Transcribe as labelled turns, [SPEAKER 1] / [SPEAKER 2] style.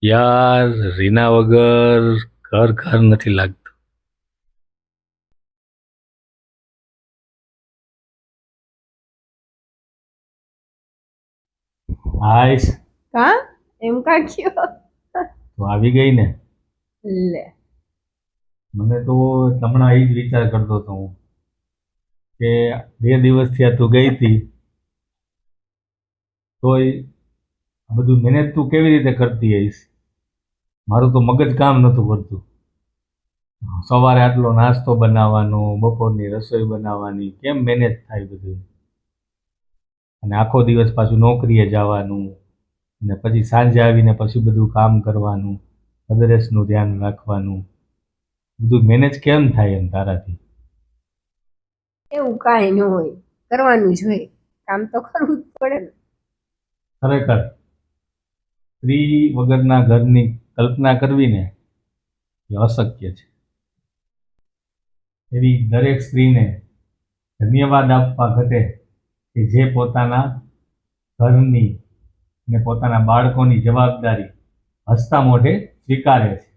[SPEAKER 1] યાર, રીના વગર ઘર ઘર નથી લાગતું. હાઈશ.
[SPEAKER 2] કા એમ કા કયો
[SPEAKER 1] તો આવી ગઈ ને.
[SPEAKER 2] લે
[SPEAKER 1] મને તો હમણાં એ જ વિચાર કરતો હતો હું કે 2 દિવસથી આ તું ગઈ હતી તોય આ બધું મેનેજ તું કેવી રીતે કરતી હઈશ. મારું તો મગજ કામ નહોતું કરતું. સવારે આટલો નાસ્તો બનાવવાનો, બપોરની રસોઈ બનાવવાની, કેમ મેનેજ થાય બધું? અને આખો દિવસ પાછું નોકરીએ જવાનું, અને પછી સાંજે આવીને પછી બધું કામ કરવાનું, અદરેસનું ધ્યાન રાખવાનું. બધું મેનેજ કેમ થાય એમ તારાથી?
[SPEAKER 2] એવું કાંઈ ન હોય, કરવાનું જ હોય, કામ તો કરવું જ પડે ને.
[SPEAKER 1] ખરેખર સ્ત્રી વગરના ઘરની કલ્પના કરવી ને એ અશક્ય છે. એવી દરેક સ્ત્રીને ધન્યવાદ આપવા ઘટે કે જે પોતાના ઘરની અને પોતાના બાળકોની જવાબદારી હસતા મોઢે સ્વીકારે છે.